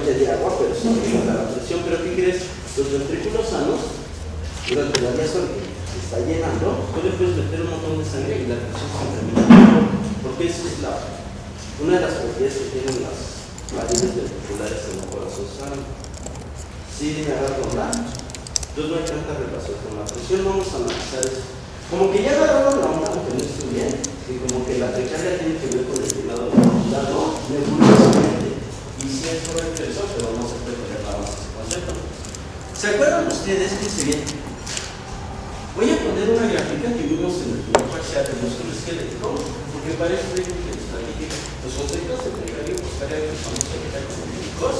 botella de agua, pero se aumenta la presión. Pero ¿qué crees? Los ventrículos sanos, durante la vía se está llenando, tú le puedes meter un montón de sangre y la presión se incrementa. Porque esa es una de las propiedades que tienen las paredes ventriculares en el corazón sano. Sí, me agarro la. Entonces no hay tanta relación con la presión. Vamos a analizar eso. Como que ya agarraron la onda, aunque no estoy bien, y como que la precaria tiene que ver con el lado nebulosamente. Y sí es correcto eso, pero no se puede poner nada más ese concepto. ¿Se acuerdan ustedes? Fíjense bien. Voy a poner una gráfica que vimos en el primer parcial del músculo esquelético, porque parece que les platique los conceptos de precario y posterior que son los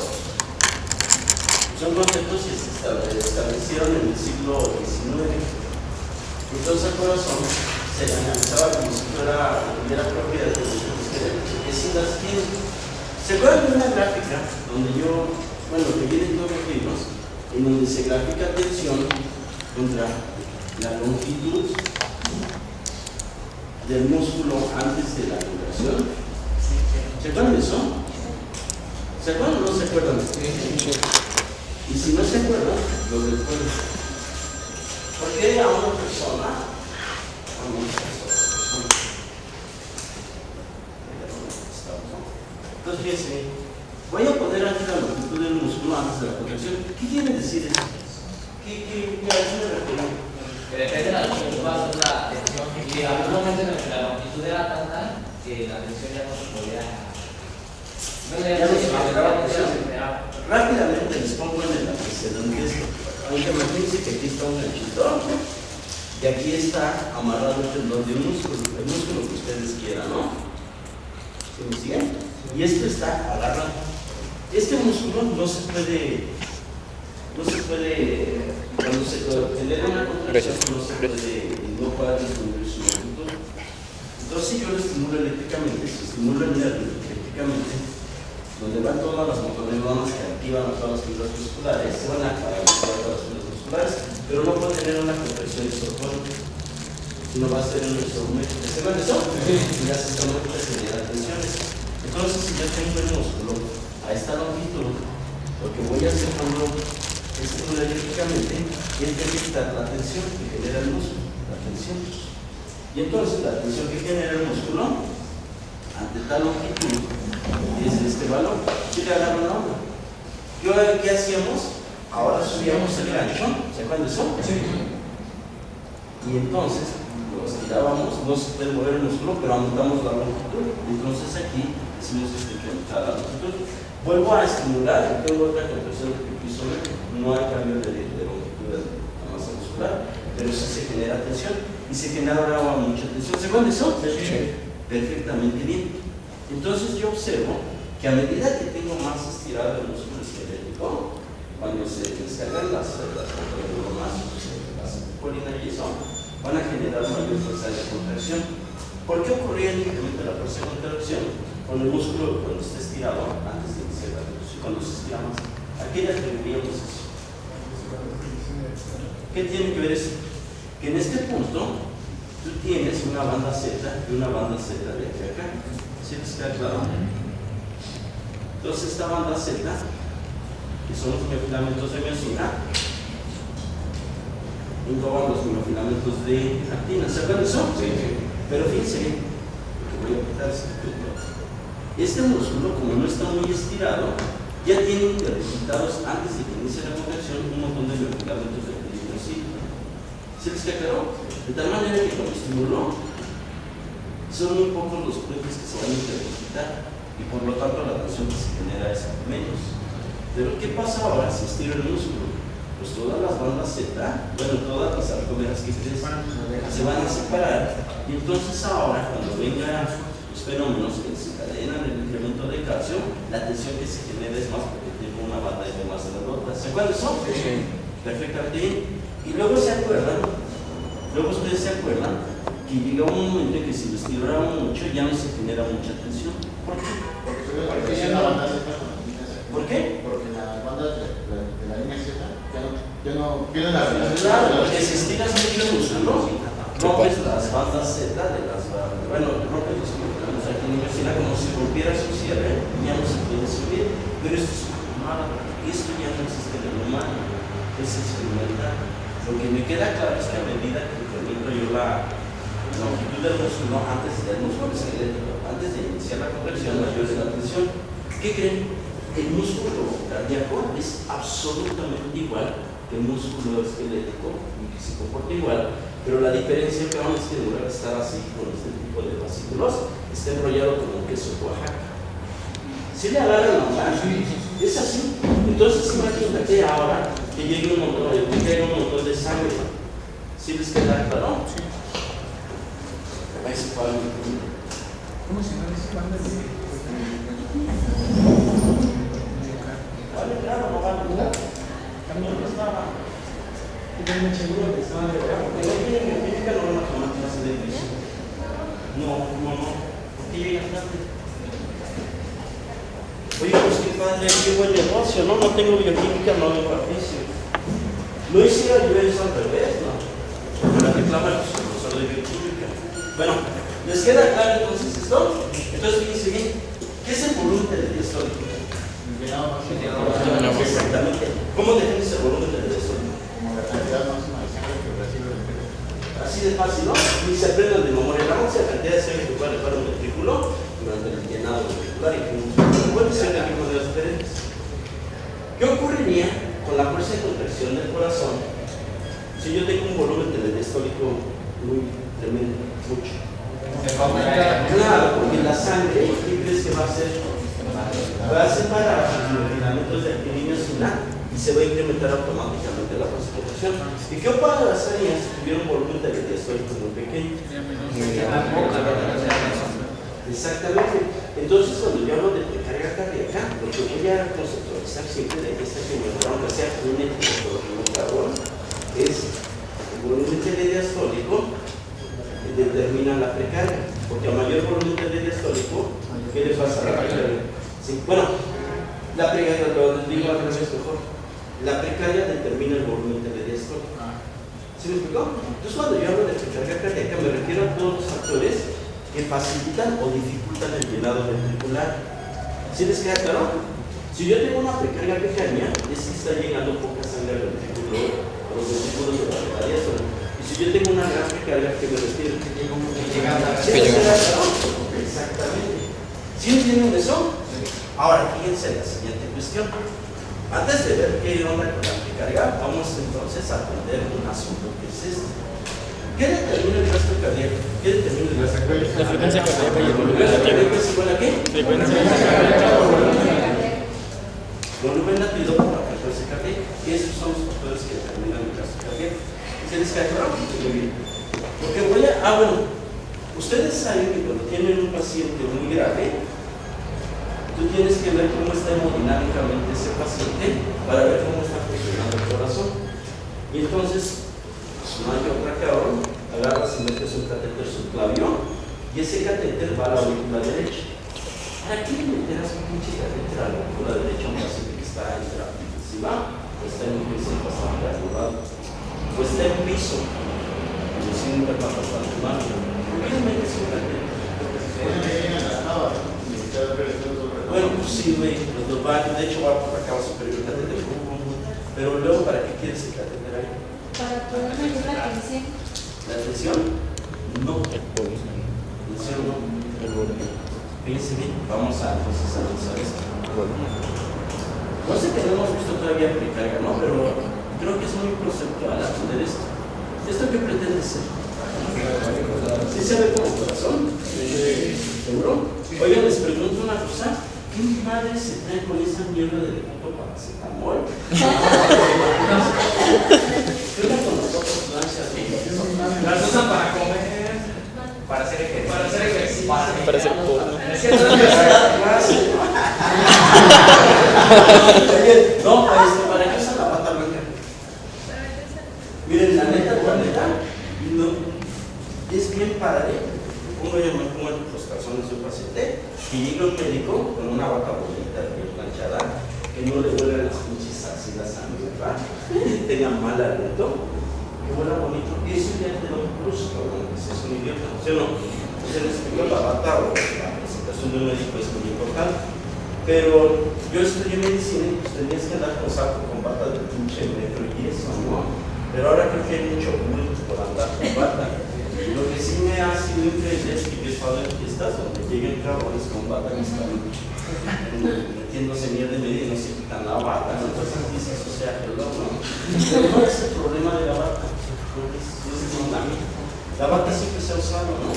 son conceptos que se establecieron en el siglo XIX. Entonces el corazón se analizaba como si fuera la primera propiedad del músculo esquelético, que sí las tiene. ¿Se acuerdan de una gráfica donde que vienen todos los libros, en donde se grafica tensión contra la longitud del músculo antes de la vibración? ¿Se acuerdan de eso? ¿Se acuerdan o no se acuerdan? Y si no se acuerdan, lo recuerdo. ¿Por qué a una persona? Entonces fíjense, voy a poner aquí la longitud del músculo antes de la contracción. ¿Qué quiere decir eso? ¿Qué me refiero? Que depende de la longitud, va a ser la tensión. Y en algún momento en el que la longitud era tanta que la tensión ya no se podía. Rápidamente les pongo en el antecedente, aunque imagínense que aquí está un ganchito y aquí está amarrado el tendón de un músculo, el músculo que ustedes quieran, ¿no? ¿Sí me siguen? Y esto está agarrado. Este músculo no se puede, cuando se genera una contracción, no puede disminuir su longitud. Entonces, si yo lo estimulo eléctricamente, si estimulo el nervio eléctricamente, donde van todas las motoneuronas que activan a todas las fibras musculares, se van a activar todas las fibras musculares, pero no puede tener una contracción isotrónica, sino va a ser un isométrico. ¿Se ven eso? Y las isométricas generan tensiones. Entonces, si yo tengo el músculo a esta longitud, lo que voy a hacer cuando estimulo eléctricamente es detectar la tensión que genera el músculo, la tensión. Y entonces, la tensión que genera el músculo ante tal longitud es este valor. ¿Sí le agarran la onda? ¿Qué hacíamos? Ahora subíamos el gancho. ¿Se acuerdan de eso? Sí. Y entonces lo estirábamos, no se puede mover el músculo, pero aumentamos la longitud. Entonces aquí decimos que aumentar la longitud. Vuelvo a estimular y tengo otra contracción de piso medio. No hay cambio de longitud de la masa muscular, pero sí se genera tensión y se genera ahora mucha tensión. ¿Se acuerdan de eso? Sí. Perfectamente bien. Entonces yo observo que a medida que tengo más estirado el músculo esquelético, cuando se descargan las neuronas, las colinas y eso, van a generar mayor fuerza de contracción. ¿Por qué ocurría el incremento de la fuerza de contracción con el músculo cuando está estirado antes de iniciar la contracción, cuando se estira más? ¿A qué le atribuiríamos eso? ¿Qué tiene que ver eso? Que en este punto tú tienes una banda Z y una banda Z de aquí a acá. ¿Sí les queda claro? Entonces esta banda Z, que son los miofilamentos de miosina, engloban los miofilamentos de actina. ¿Se acuerdan de eso? Sí. Pero fíjense bien, porque voy a quitar este músculo, como no está muy estirado, ya tiene depositados antes de que inicie la contracción un montón de miofilamentos de actina. ¿Sí les queda claro? De tal manera que cuando estimuló, son muy pocos los puentes que se van a interpositar y por lo tanto la tensión que se genera es menos. Pero ¿qué pasa ahora si estiro el músculo? Pues todas las bandas Z, todas las arcomeras que se van a separar y entonces ahora cuando vengan los fenómenos que desencadenan el incremento de calcio, la tensión que se genera es más porque tengo una banda de más de las otras. ¿Se acuerdan de eso? Sí. Perfectamente bien. Y luego ustedes se acuerdan que llega un momento en que si lo estiramos mucho ya no se genera mucha tensión. ¿Por qué? Porque ya no banda Z. ¿Por qué? Porque la banda de la línea Z ya no tiene la velocidad. Claro, porque si estiras mucho el músculo, rompes las bandas Z de las bandas. Rompes los miofilamentos aquí en la como si rompieras un cierre y ya no se puede subir. Pero esto es mamada, porque esto ya no existe en el humano, es experimental. Lo que me queda claro es que a medida que incremento yo la longitud del músculo, antes del músculo esquelético, antes de iniciar la contracción, mayor es la tensión. ¿Qué creen? El músculo cardíaco es absolutamente igual que el músculo esquelético y que se comporta igual, pero la diferencia que es que en lugar de estar así con este tipo de fascículos, está enrollado como un queso Oaxaca. ¿Sí le agarran la mano? Es así. Entonces imagínate ahora que llegue un montón de sangre. ¿Sí les queda claro? Sí. Ahí se para el ¿Cómo se llama ese banda de? Vale, claro, no vale, claro. También no estaba. Y también seguro que estaban de verdad. No tienen química, no van a tomar clase de física. No. ¿Por qué llegan tarde? Oye, pues qué padre, qué buen negocio, ¿no? No tengo bioquímica, no vengo a física. No hiciera yo eso al revés, ¿no? Para reclamar el profesor de bioquímica. Bueno, ¿les queda claro entonces esto? Entonces, fíjense bien, ¿qué es el volumen telediastólico? Exactamente. ¿Cómo defines el volumen telediastólico? Como la cantidad máxima de sangre que recibe el ventriculo. Así de fácil, ¿no? Y se aprenden de memoria la máxima cantidad de sangre que puede dejar un ventrículo durante el llenado ventricular y que puede ser de maneras diferentes. ¿Qué ocurriría con la fuerza de contracción del corazón si yo tengo un volumen telediastólico muy tremendo, mucho? Claro, porque la sangre, ¿qué crees que va a hacer? Va a separar los filamentos de actinina y se va a incrementar automáticamente la fuerza de contracción. ¿Y qué pasaría si tuviera un volumen telediastólico muy pequeño? Exactamente. Entonces, cuando yo hablo de precarga cardíaca, lo que voy a conceptualizar siempre de esta que me aunque sea genética por un carbón, es el volumen telediastólico que determina la precarga. Porque a mayor volumen telediastólico, ¿qué le pasa a la precarga? Sí. Bueno, la precarga, lo digo al revés mejor. La precarga determina el volumen telediastólico. ¿Sí me explicó? Entonces, cuando yo hablo de precarga cardíaca, me refiero a todos los factores que facilitan o dificultan el llenado ventricular. ¿Sí les queda claro? Si yo tengo una precarga pequeña, es que está llegando poca sangre al ventrículo, a los ventrículos de la diástole. Y si yo tengo una gran precarga, ¿qué me refiero? ¿Sí les queda claro? Exactamente. ¿Sí entienden eso? Ahora, fíjense la siguiente cuestión. Antes de ver qué onda con la precarga, vamos entonces a aprender un asunto que es este. ¿Qué determina el gasto cardíaco? ¿Qué determina el gasto cardíaco? La frecuencia cardíaca y el volumen ¿El gasto latido. cardíaco es igual a qué? Frecuencia Volumen latido por la frecuencia cardíaca. Y esos son los factores que determinan el gasto cardíaco. ¿Se les queda claro? Muy bien. Porque voy a... bueno. Ustedes saben que cuando tienen un paciente muy grave, tú tienes que ver cómo está hemodinámicamente ese paciente para ver cómo está funcionando el corazón. Y entonces, no hay otra que ahora, agarras y metes un catéter subclavio y ese catéter va a la aurícula derecha. ¿Para qué le meterás un pinche catéter a la aurícula derecha a un paciente que está en terapia intensiva o está en un piso bastante arrugado o está en piso y sin intervalos bastante mal? ¿Por qué le metes un catéter? Bueno, pues sí, güey, los baños, de hecho va por acá, va a superior el catéter, pero luego, ¿para qué quieres el catéter ahí? Para poder medir la tensión. ¿La tensión? No. ¿Tensión no? El volumen. Fíjense bien, vamos a entonces analizar esto. No sé que no hemos visto todavía precarga, ¿no? Pero creo que es muy conceptual aprender esto. ¿Esto qué pretende ser? ¿Sí se ve como corazón? ¿Seguro? Oigan, les pregunto una cosa. ¿Qué madre se trae con esa mierda de puto paracetamol? ¿Qué onda con las otras sustancias? Las usan para comer, para hacer ejercicio, Para hacer porno. No, ¿para qué usan la pata blanca? Miren, la neta, no, es bien padre. Pongo los calzones de un paciente y llega un médico con una bata bonita, bien planchada, que no le vuelvan las pinches ácidas a mi papá, que tenga mal aliento, que huela bonito. Y eso ya te da un plus, cabrón, que es un idiota, ¿sí o no? Entonces les explico la bata o la presentación de un médico es muy importante. ¿Ok? Pero yo estudié medicina y pues tenías que andar con saco, con bata de pinche metro y eso, ¿no? Pero ahora creo que hay mucho bullying por andar con bata. Lo que sí me ha sido increíble es que yo he estado en fiestas donde llegan cabrones con bata que están metiéndose mierda en medio y no se quitan la bata. Entonces dices, o sea, perdón, ¿no? Pero no es el problema de la bata. La bata siempre se ha usado, ¿no?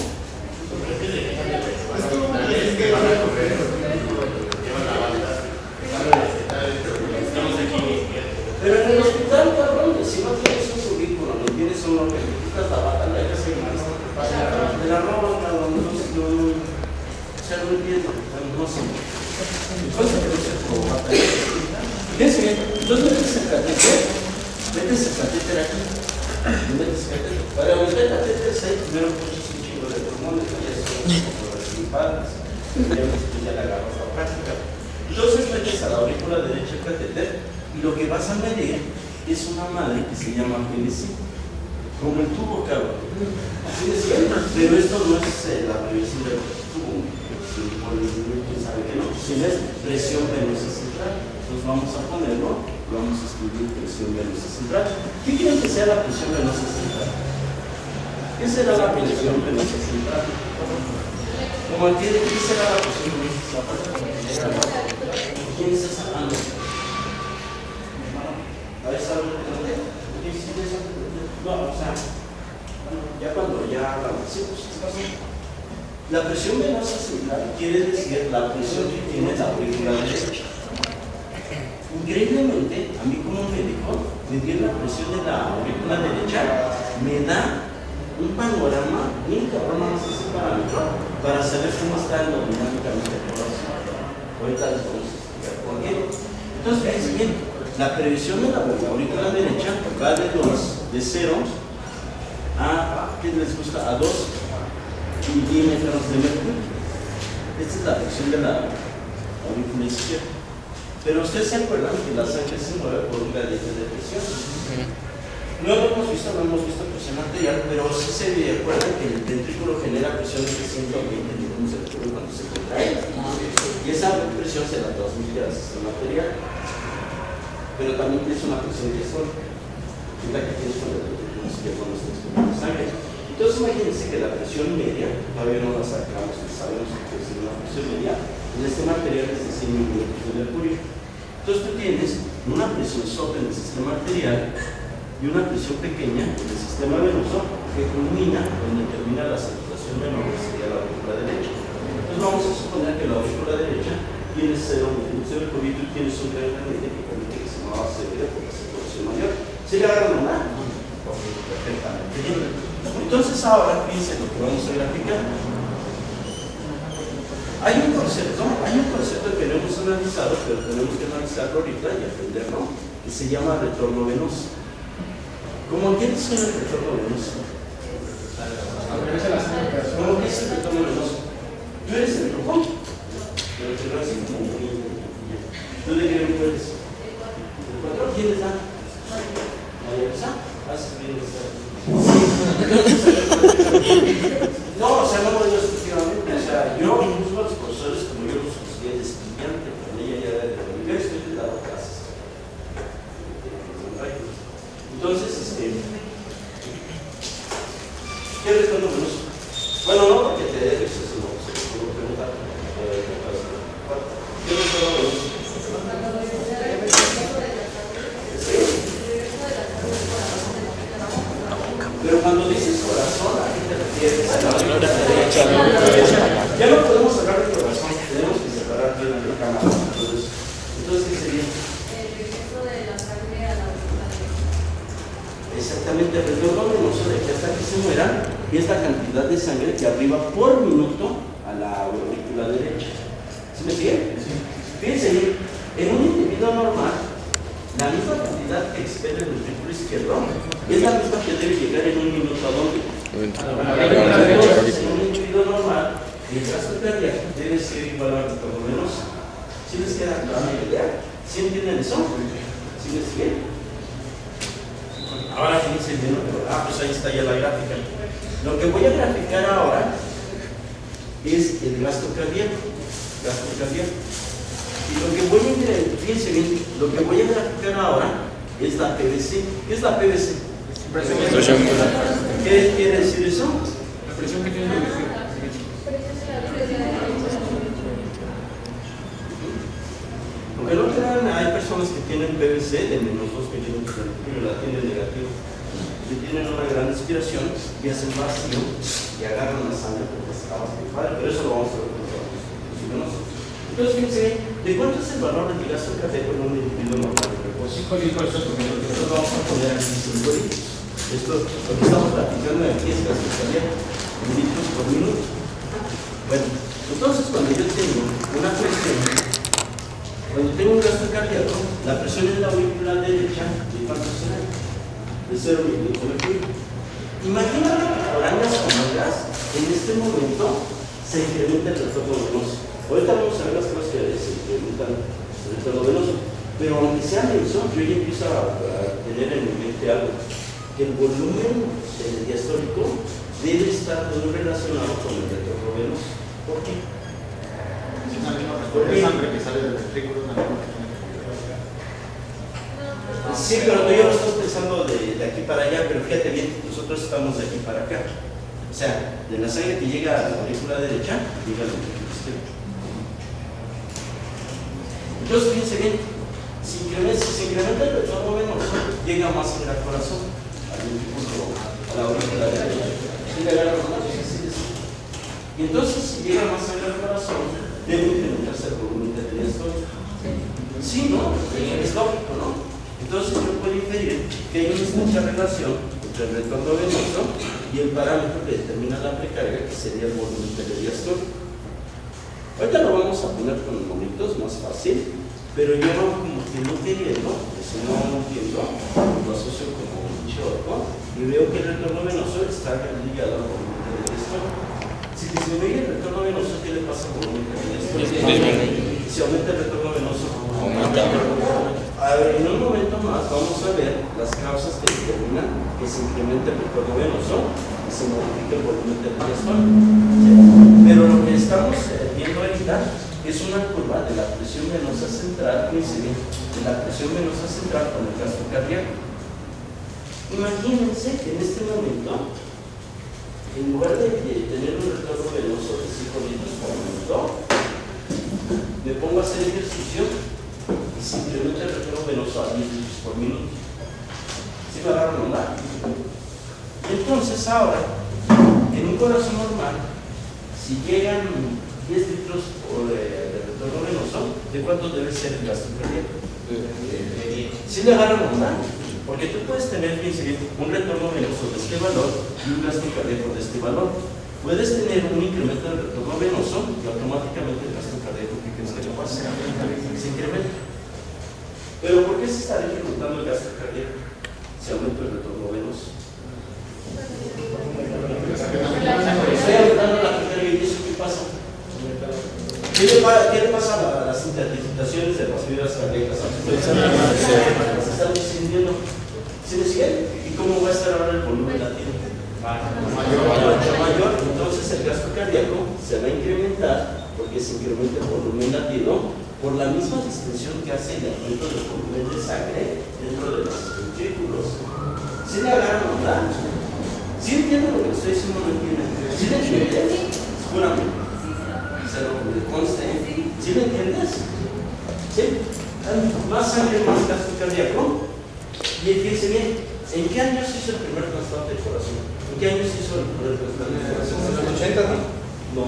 Pero en el hospital, cabrón, si no tienes un currículum, no tienes un nombre, te quitas la bata, la dejas ahí más. Te la roban, cabrón, o sea, no entiendo, no sé. Cosa que no se provoca. Fíjense bien, entonces metes el catéter aquí. Metes el catéter. Para meter el catéter, primero puches un chingo de pulmones, ya son como las principales. Ya le agarras la práctica. Entonces metes a la aurícula derecha el catéter y lo que vas a medir es una madre que se llama PVC. Como el tubo, cabrón. Pero esto no es la previsión del tubo. ¿Quién sabe que no? Sino es presión venosa central. Entonces vamos a ponerlo, vamos a escribir presión venosa central. ¿Qué quieren que sea la presión venosa central? ¿Qué será la presión venosa central? Como aquí, ¿qué será la presión venosa central? ¿Quién está sacando? A ver, ¿saben dónde? No, o sea, ya cuando ya hablamos, sí, pues, ¿qué pasó? La presión venosa central quiere decir la presión que tiene la aurícula derecha. Increíblemente, a mí como médico, medir la presión de la aurícula derecha me da un panorama bien cabrón más ese parámetro para saber cómo está hemodinámicamente el corazón. Ahorita les vamos a explicar por qué. Entonces, fíjense bien, la previsión de la aurícula derecha va de 0 a, ¿qué les gusta? A 2 milímetros de mercurio. Esta es la presión de la aurícula izquierda. Pero ustedes se acuerdan que la sangre se mueve por un gradiente de presión. No lo hemos visto presión arterial, pero sí se acuerdan que el ventrículo genera presiones de 120 milímetros de mercurio cuando se contrae. Y esa presión se la transmite al sistema arterial. Pero también tienes una presión diastólica, que es la que tienes con el ventrículo izquierdo cuando estás con sangre. Entonces imagínense que la presión media, todavía no la sacamos, sabemos que es una presión media, en el sistema arterial es de 100 milímetros de mercurio. Entonces tú tienes una presión sota en el sistema arterial y una presión pequeña en el sistema venoso que culmina donde termina la saturación venosa, que sería la aurícula derecha. Entonces vamos a suponer que la aurícula derecha tiene 0 milímetros de mercurio y tú tienes un gran gradiente que permite que se mueva severa por la saturación mayor. ¿Se le agarra una? Perfectamente. Entonces ahora fíjense lo que vamos a graficar. Hay un concepto que no hemos analizado, pero tenemos que analizarlo ahorita y aprenderlo, que se llama retorno venoso. ¿Cómo qué es el retorno venoso? ¿Cómo que es el retorno venoso? Tú eres el rojo, pero te lo haces como muy bien. ¿Tú de qué me puedes? ¿De 4? ¿Quién les da? ¿María Rosa? Haces bien esta. No, o sea, no lo digo exclusivamente. O sea, yo incluso a los profesores, como yo los considero de estudiante, con ella ya de la universidad, estoy dando clases. Entonces, ¿qué retorno venoso? Bueno, no porque te dejes eso, no, se lo puedo preguntar. ¿Qué retorno venoso? Pero cuando dices corazón, ¿a qué te refieres? Ya no podemos hablar de corazón, tenemos que separar bien la cámara. Entonces, ¿qué sería? El regreso de la sangre a la aurícula derecha. Exactamente, el retorno venoso de que hasta que se muera es la cantidad de sangre que arriba por minuto a la aurícula derecha. ¿Sí me sigue? Sí. Fíjense bien, en un individuo normal, la misma cantidad que expele el ventrículo izquierdo es la misma que debe llegar en un minuto a dónde. En un individuo normal, el gasto cardíaco debe ser igual al retorno venoso. ¿Sí les queda clara la idea? ¿Sí entienden eso? ¿Sí les sigue? Ahora fíjense bien, pues ahí está ya la gráfica. Lo que voy a graficar ahora es el gasto cardíaco. Y lo que voy a, fíjense bien, lo que voy a graficar ahora es la PVC. ¿Qué es la PVC? Presión. ¿Qué quiere decir eso? La presión que tiene el edificio. Aunque no crean, hay personas que tienen PVC de menos 2 milímetros de mercurio y la tienen negativo. Que tienen una gran inspiración y hacen vacío y agarran la sangre porque está bastante padre, pero eso lo vamos a ver con los. Entonces, fíjense, ¿de cuánto es el valor del gasto cardíaco en un individuo normal de reposo? 5 litros por minuto. Entonces vamos a poner aquí 5 litros. Esto, lo que estamos platicando aquí es gasto cardíaco en litros por minuto. Bueno, entonces cuando yo tengo una presión, cuando tengo un gasto cardíaco, la presión en la aurícula derecha, ¿de cuánto será? De 0 milímetros de mercurio. Imagínate que por años o mangas, en este momento se incrementa el retorno venoso. Ahorita vamos a ver las cosas que se incrementan el retorno venoso, pero aunque sea menso, yo ya empiezo a tener en mi mente algo, que el volumen diastólico debe estar muy relacionado con el retorno venoso. ¿Por qué? Es una misma respuesta de sangre que sale del ventrículo, una misma que tiene que Sí, pero tú y yo lo estás pensando de aquí para allá, pero fíjate bien, nosotros estamos de aquí para acá. O sea, de la sangre que llega a la aurícula derecha, llega a la aurícula izquierda. Entonces, fíjense bien, si se incrementa el retorno venoso, llega más sangre al corazón, a la aurícula derecha. Y entonces, si llega más sangre al corazón, debe incrementarse el volumen de diastólico. Sí, ¿no? Es lógico, ¿no? Entonces yo puedo inferir que hay una estrecha relación entre el retorno venoso y el parámetro que determina la precarga, que sería el volumen de diastólico. Ahorita lo vamos a poner con numeritos, más fácil, pero yo como que no queriendo, si no entiendo, lo asocio como un chorro y veo que el retorno venoso está ligado al volumen de diastólico. Si disminuye el retorno venoso, ¿qué le pasa al volumen de diastólico? Si aumenta el retorno venoso, Aumenta. A ver, en un momento más vamos a ver las causas que determinan que se incremente el retorno venoso y se modifique el volumen del diastólico. ¿Sí? Pero lo que estamos viendo ahorita es una curva de la presión venosa central, de la presión venosa central con el gasto cardíaco. Imagínense que en este momento, en lugar de tener un retorno venoso de 5 litros por minuto, me pongo a hacer ejercicio y se incrementa el retorno venoso a 10 litros por minuto. ¿Sí me agarran onda? Y entonces ahora, en un corazón normal, si llegan 10 litros de retorno venoso, ¿de cuánto debe ser el gasto cardíaco? ¿Sí le agarran onda? Porque tú puedes tener, fíjense, un retorno venoso de este valor y un gasto cardíaco de este valor. Puedes tener un incremento del retorno venoso y automáticamente el gasto cardíaco, ¿qué crees que le pasa? Se incrementa. Pero ¿por qué se está incrementando el gasto cardíaco? Se aumenta el retorno venoso. Estoy aumentando la precarga y eso ¿qué pasa? ¿Qué le pasa a las interpretaciones de las fibras cardíacas? Se están disminuyendo. ¿Sí me siguen? ¿Y cómo va a estar ahora el volumen latido? Mayor. Entonces el gasto cardíaco se va a incrementar porque se incrementa el volumen latido por la misma distensión que hace el aumento del volumen de sangre dentro de los ventrículos. ¿Sí le agarran, verdad? ¿Sí entienden lo que estoy diciendo? ¿No entienden? ¿Sí le entiendes? Seguramente. Se lo conste. ¿Sí le entiendes? ¿Sí? Más sangre, más gasto cardíaco. Y fíjense bien, ¿en qué años se hizo el primer trasplante del corazón? ¿En qué años se hizo el primer trasplante del corazón? ¿En los 80, no? No.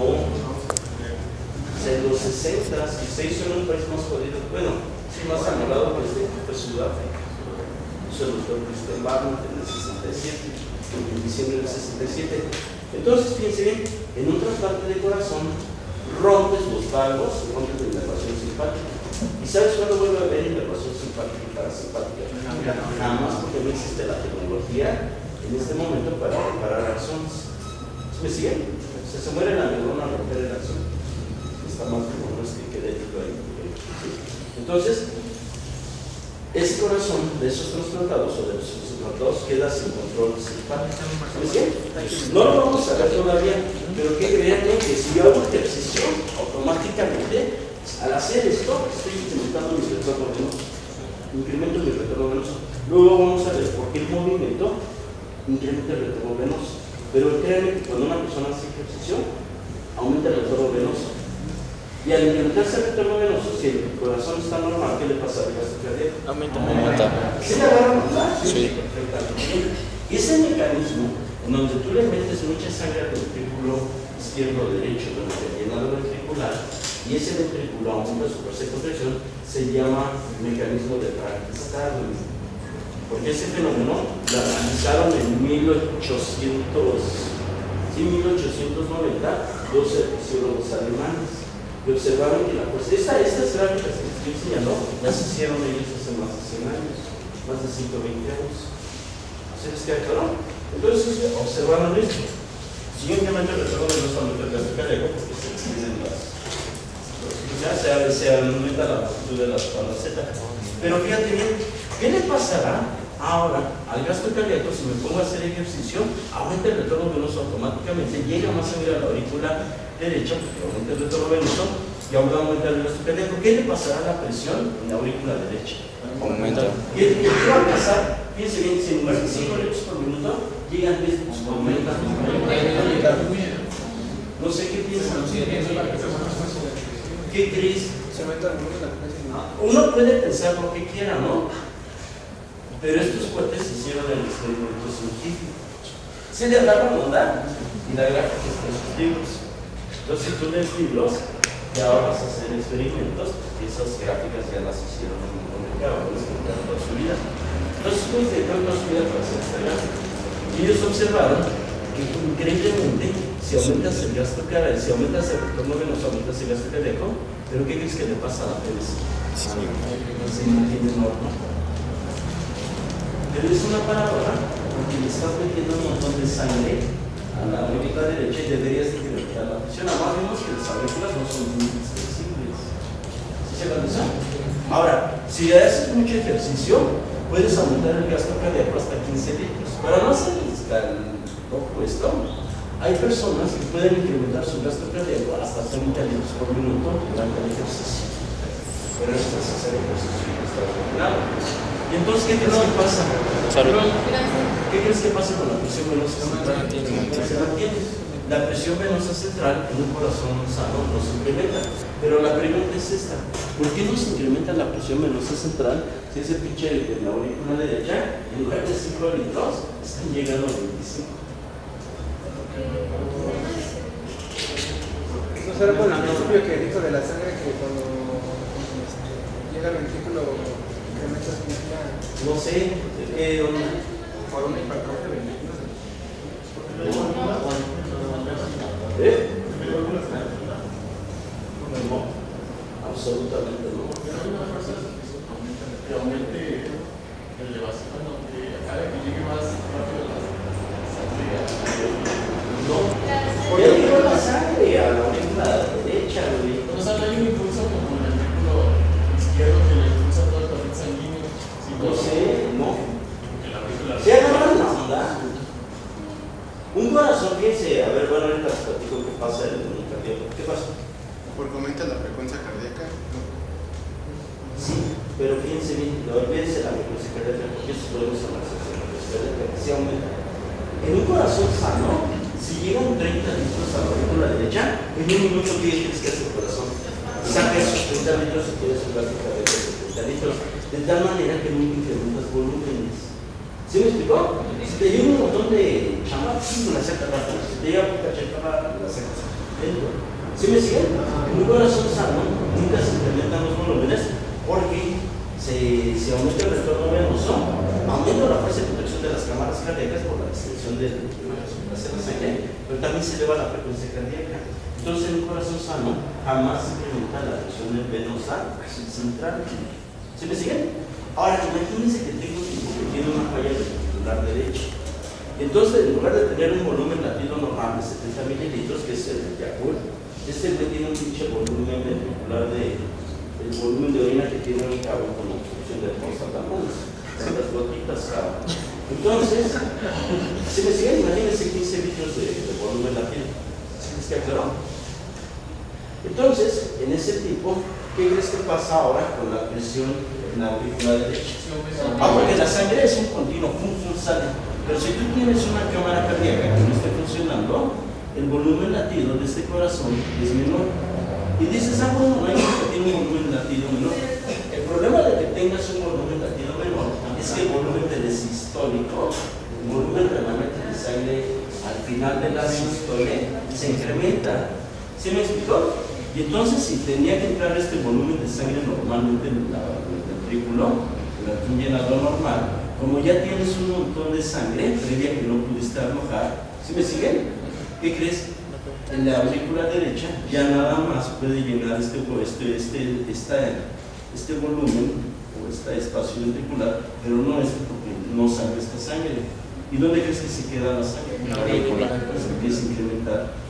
En los 60 y se hizo en un país más jodido. Bueno, sí, más anulado pues, fue Sudáfrica. Hizo el doctor Christian Barnett en el 67, en diciembre del 67. Entonces, fíjense bien, en un trasplante de corazón rompes los valvos, rompes la inervación simpática. ¿Y sabes cuándo vuelve a haber inervación simpática y parasimpática? Jamás, porque no existe la tecnología en este momento para reparar axones. ¿Me siguen? Se muere la neurona al romper el axón. Está mal, como no es que quede ahí. Entonces, ese corazón de esos trasplantados o de los trasplantados queda sin control simpático. ¿Me siguen? No lo vamos a ver todavía, pero que créanme que si yo hago ejercicio, automáticamente, al hacer esto, estoy incremento mi retorno venoso. Luego vamos a ver por qué el movimiento incrementa el retorno venoso. Pero créanme que cuando una persona hace ejercicio, aumenta el retorno venoso. Y al incrementarse el retorno venoso, si el corazón está normal, ¿qué le pasa al gasto cardíaco? Aumenta. ¿Sí le agarran, verdad? Sí. Perfectamente. Y ese mecanismo, en donde tú le metes mucha sangre al ventrículo izquierdo o derecho, donde te llena el ventricular, y ese ventrículo aumenta su fuerza de contracción, se llama mecanismo de Frankenstein. Porque ese fenómeno lo analizaron en 1890 dos fisiólogos alemanes. Y observaron que la fuerza, estas gráficas que estoy enseñando, las hicieron ellos hace más de 100 años, más de 120 años. ¿Se les queda claro? Entonces observaron esto. Si yo incremento el retorno venoso, aumenta el gasto cardíaco, porque se extienden se aumenta la longitud de la banda Z. Pero fíjate bien, ¿qué le pasará ahora al gasto cardíaco si me pongo a hacer ejercicio? Aumenta el retorno venoso automáticamente, llega más sangre a la aurícula derecha, porque aumenta el retorno venoso y ahora aumenta el gasto cardíaco. ¿Qué le pasará a la presión en la aurícula derecha? Aumenta. ¿Qué va a pasar? Fíjense bien, si en lugar de 5 litros por minuto llegan 10 litros por minuto. No sé qué piensan. ¿Qué crees? Se aumenta el volumen de la frecuencia. Uno puede pensar lo que quiera, ¿no? Pero estos cuates hicieron el experimento científico. Se le agarran onda y la gráfica está en sus libros. Entonces, si tú lees libros, ya vas a hacer experimentos, y esas gráficas ya las hicieron en un mercado, les contaron toda su vida. Entonces, pues, dedicaron toda su vida para hacer esta gráfica. Y ellos observaron que increíblemente, si aumentas el gasto cardíaco, si aumentas el retorno venoso, aumentas el gasto cardíaco, pero ¿qué crees que le pasa a la PBC? Se mantiene normal. Pero es una paradoja porque le estás metiendo un montón de sangre a la aurícula derecha y deberías incrementar la presión. Ahora vemos que las aurículas no son muy sensibles. ¿Sí se conoce? Ahora, si haces mucho ejercicio, puedes aumentar el gasto cardíaco hasta 15 litros. Para no hacer tan poco esto, hay personas que pueden incrementar su gasto cardíaco hasta 30 litros por minuto durante el ejercicio. Pero esto es hacer ejercicio extraordinario. Y entonces, ¿qué crees que pasa? Salud. ¿Qué crees que pasa con la presión venosa central? Se mantiene. La presión venosa central en un corazón sano no se incrementa. Pero la pregunta es esta: ¿por qué no se incrementa la presión venosa central si ese pinche de la aurícula derecha, en lugar de 5 litros, están llegando a 25? No será por el principio que dijo de la sangre que cuando llega al ventrículo incrementa su energía. No sé, ¿qué onda? Por una hipertrofia de ventrículos. ¿Eh? No, absolutamente no. Que aumente el elevación, que haga que llegue más rápido la sangre. No, porque digo la sangre a la aurícula derecha, güey. O sea, no hay un impulso como el ventrículo izquierdo que le impulsa todo el torrente sanguíneo. No sé, no. Porque la aurícula. ¿Se agarran la onda? Un corazón, fíjense, a ver, bueno, ahorita les platico qué pasa en el cardíaco. ¿Qué pasa? Porque aumenta la frecuencia cardíaca. Sí, pero fíjense bien, no olvídense la frecuencia cardíaca, porque eso podemos hablar de la frecuencia cardíaca, que sí aumenta. En un corazón sano, si llegan 30 litros a la aurícula derecha, en un minuto, ¿qué crees que hace el corazón? Saca esos 30 litros y quieres un gasto cardíaco de 30 litros, de tal manera que nunca incrementas volúmenes. ¿Sí me explicó? Si te llega un montón de chamas, sí, la sacas rápido. Si te llega poca chamarra, la sacas lento. ¿Sí me siguen? En un corazón sano nunca se incrementan los volúmenes porque se aumenta el retorno venoso, aumenta la fuerza de protección de las cámaras cardíacas por la extensión de la sangre, pero también se eleva la frecuencia cardíaca. Entonces, en un corazón sano jamás se incrementa la presión venosa central. ¿Sí me siguen? Ahora, imagínense que tengo un tipo que tiene una falla ventricular derecha. Entonces, en lugar de tener un volumen latido normal de 70 mililitros, que es el Yakult, este tiene un pinche volumen ventricular el volumen de orina que tiene un cabo con obstrucción de próstata, son las gotitas, cabrón. Entonces, si me siguen, imagínense 15 litros de volumen latido. ¿Sí les queda claro? Entonces, en ese tipo, ¿Qué crees que pasa ahora con la presión en la aurícula derecha? Porque la sangre es un continuo, sale. Pero si tú tienes una cámara cardíaca que no esté funcionando, el volumen latido de este corazón es menor. Y dices, bueno, no hay que tiene un volumen latido menor. El problema de que tengas un volumen latido menor es que el volumen del sistólico, el volumen realmente de sangre al final de la sistole, se incrementa. ¿Sí me explicó? Y entonces, si tenía que entrar este volumen de sangre normalmente en el ventrículo, durante un llenado normal, como ya tienes un montón de sangre previa que no pudiste alojar, ¿sí me siguen? ¿Qué crees? En la aurícula derecha ya nada más puede llenar este volumen o este espacio ventricular, pero no es porque no sale esta sangre. ¿Y dónde crees que se queda la sangre? En la aurícula. Se empieza a incrementar.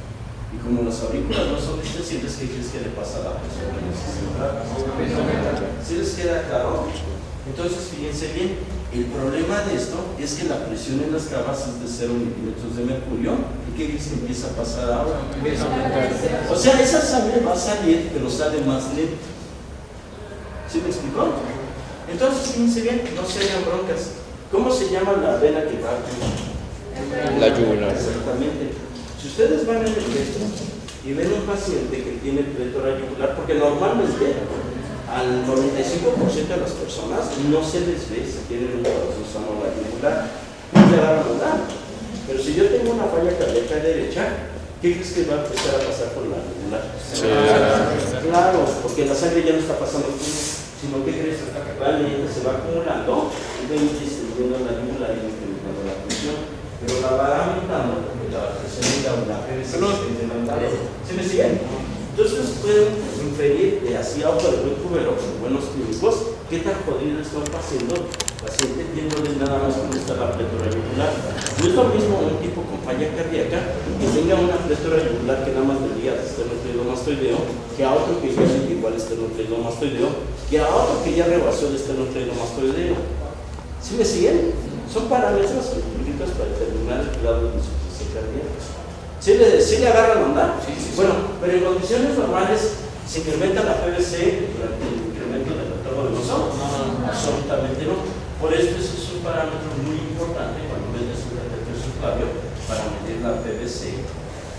Y como las aurículas no son extensibles, ¿qué crees que le pasa a la persona en ese central? ¿Sí les queda claro? Entonces, fíjense bien, el problema de esto es que la presión en las cavas es de 0 milímetros de mercurio. ¿Y qué crees que empieza a pasar ahora? O sea, esa sangre va a salir, pero sale más lento. ¿Sí me explicó? Entonces, fíjense bien, no se hagan broncas. ¿Cómo se llama la vena que va aquí? La yugular. Exactamente. Si ustedes van en el metro y ven un paciente que tiene pletora yugular, porque normalmente al 95% de las personas no se les ve si tienen un corazón sano la yugular, no se van a notar. Pero si yo tengo una falla cardíaca derecha, ¿qué crees que va a empezar a pasar con la yugular? Sí. Claro, porque la sangre ya no está pasando aquí, sino que crees que se va acumulando y va distribuyendo la yugular y incrementando la presión. Pero la va aumentando porque la presión y la PVC se está incrementando. ¿Sí me siguen? Entonces pueden inferir de así a ojo de buen cubero, con buenos clínicos, qué tan jodido está un paciente viéndole nada más cómo está la pletora yugular. No es lo mismo un tipo con falla cardíaca que tenga una pletora yugular que nada más le diga esternocleidomastoideo, que a otro que ya le llegó al esternocleidomastoideo, que a otro que ya rebasó el esternocleidomastoideo. ¿Sí me siguen? Son parámetros científicos para determinar el grado de insuficiencia cardíaca. ¿Sí le agarran onda? Sí. Bueno, pero en condiciones normales se incrementa la PVC durante el incremento del retorno venoso. No, absolutamente no. Por eso ese es un parámetro muy importante cuando metes un catéter subclavio para medir la PVC,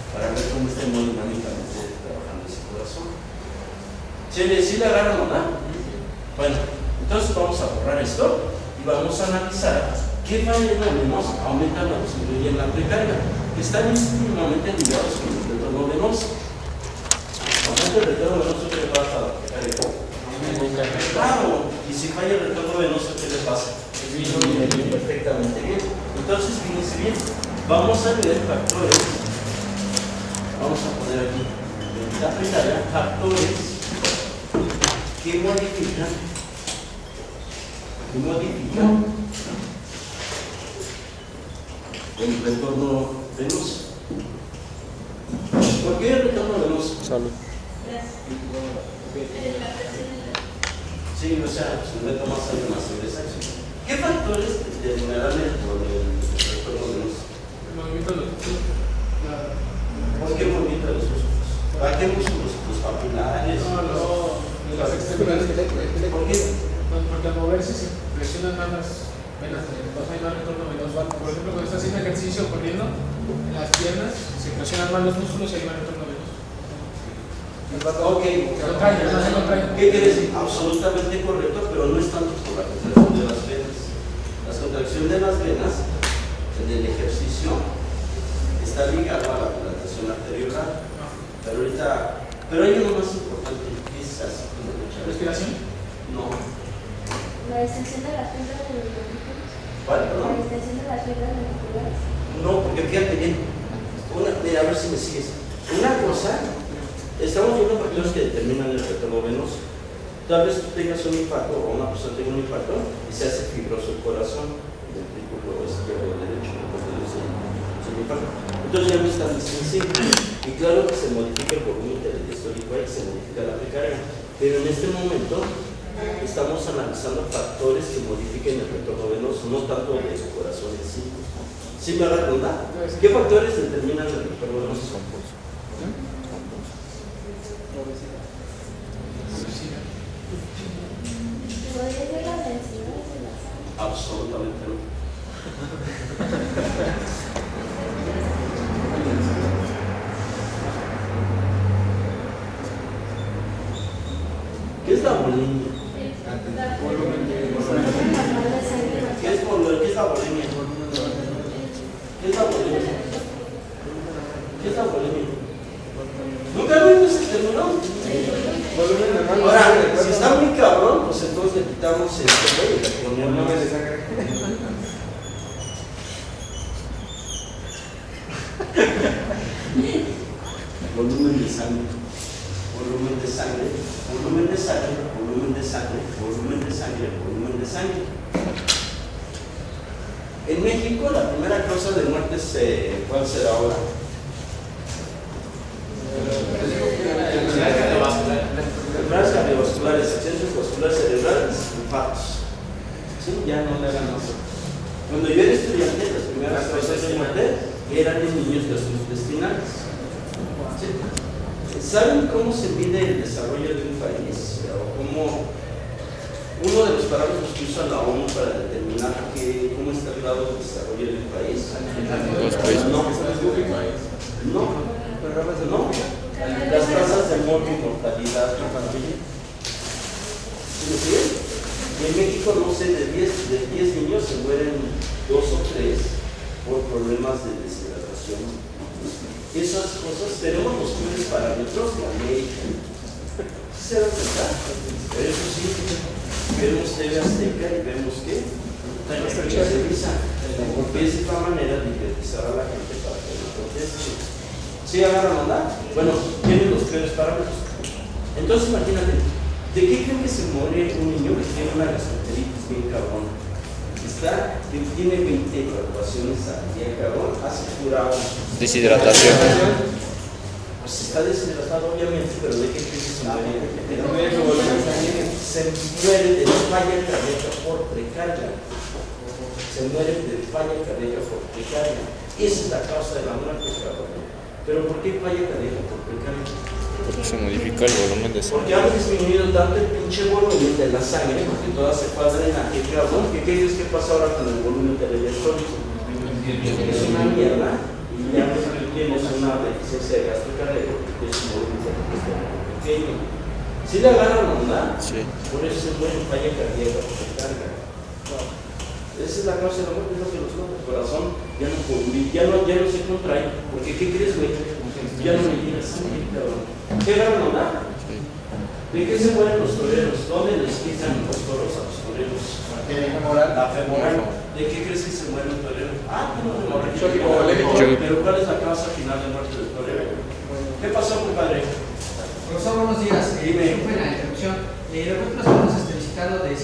para ver cómo está hemodinámicamente trabajando ese corazón. ¿Sí le agarran onda? Bueno, entonces vamos a borrar esto y vamos a analizar qué fenómenos aumentan la posibilidad en la precarga, que están íntimamente ligados con el retorno venoso. Aumenta el retorno venoso, ¿qué le pasa a la precarga? Claro, y si falla el retorno venoso, ¿qué le pasa? Disminuye perfectamente bien. Entonces, fíjense bien, vamos a ver factores, vamos a poner aquí en la precarga, factores que modifican el retorno venoso. ¿Por qué el retorno venoso? Salud. Sí, o sea, se le toma sangre más sobresaxo. ¿Qué factores determinarán el retorno venoso? El movimiento de los ¿Por qué movimiento de los músculos? ¿Para qué músculos? Los papilares. de las extremidades. ¿Por qué? Porque al moverse se presionan más las venas, entonces hay más retorno venoso. Por ejemplo, cuando estás haciendo ejercicio corriendo, en las piernas se presionan más los músculos y hay más retorno venoso. Ok, ¿Qué ¿qué quiere decir? Absolutamente correcto, pero no es tanto por la contracción de las venas. La contracción de las venas en el ejercicio está ligado a la dilatación arteriolar. Pero hay uno más importante, que es así como respiración? No. La extensión de las fibras ventriculares. ¿Cuál? La Perdón. extensión de las fibras ventriculares. No, porque fíjate bien. Mira, a ver si me sigues. Una cosa, estamos viendo factores que determinan el retorno venoso. Tal vez tú tengas un infarto o una persona tenga un infarto y se hace fibroso el corazón, el ventrículo izquierdo o derecho, entonces ya no está sensible. Y claro que se modifica el volumen del diastólico y se modifica la precarga. Pero en este momento estamos analizando factores que modifiquen el retorno venoso, no tanto del corazón en sí. ¿Sí me haga preguntar? ¿Qué factores determinan el retorno venoso? Absolutamente no. ¿Qué es la bulimia? ¿Qué es la bulimia? ¿Qué es la bulimia? ¿Qué es la bulimia? ¿Nunca he visto ese término? Ahora, si está muy cabrón, pues entonces le quitamos esto, güey, y le ponemos Volumen de sangre. volumen de sangre, volumen de sangre, volumen de sangre, volumen de sangre, volumen de sangre, volumen de sangre. En México, la primera causa de muerte ¿cuál será ahora? Enfermedades cardiovasculares, accidentes vasculares cerebrales, infartos. Sí, ya no le hagan más. Cuando yo era estudiante, las primeras causas de muerte eran en niños gastrointestinales. ¿Sí? ¿Saben cómo se mide el desarrollo de un país? O cómo uno de los parámetros que usa la ONU para determinar cómo está el grado de desarrollo de un país? No. Las tasas de muerte y mortalidad infantil. ¿Sí me siguen? Y en México, no sé, de 10 niños se mueren 2 o 3 por problemas de deshidratación. Esas cosas, tenemos los primeros parámetros, la ley. ¿Se dan cuenta? Pero eso sí, vemos TV Azteca y vemos que se revisa. Porque es la manera de hipnotizar a la gente para que no proteste. ¿Sí agarran onda? Bueno, tienen los peores parámetros. Entonces, imagínate, ¿de qué creen que se muere un niño que tiene una gastroenteritis bien cabrón? Que tiene 20 evacuaciones al día, cabrón, hace curado. Deshidratación. Pues está deshidratado, obviamente, pero ¿de qué creen que se muere? Se muere de falla cardíaca por precarga. Se muere de falla cardíaca por precarga. Esa es la causa de la muerte, cabrón. ¿Pero por qué falla cardíaca por precarga? Porque se modifica el volumen de Porque sangre. ha disminuido tanto el pinche volumen de la sangre, porque toda se fue a drenaje, cabrón. ¿Qué crees que pasa ahora con el volumen del electrónico? Es una mierda y ya no tienes una deficiencia de gasto cardíaco porque es un volumen pequeño. ¿Sí le agarran onda? Sí. Por eso se muere falla cardíaca por precarga. Esa es la causa de la muerte, es lo que nos mata. El corazón ya no se contrae, porque ¿qué crees, güey? Ya no le llega sangre, cabrón. ¿Qué agarran onda? Sí. ¿De qué se mueren los toreros? ¿Dónde les quitan los toros a los toreros? La femoral. ¿De qué crees que se muere un torero? No, de morir. Pero ¿cuál es la causa final de muerte del torero? ¿Qué pasó, compadre? Profesor, buenos días. Dime. Disculpen la interrupción. Nosotros hemos visitado de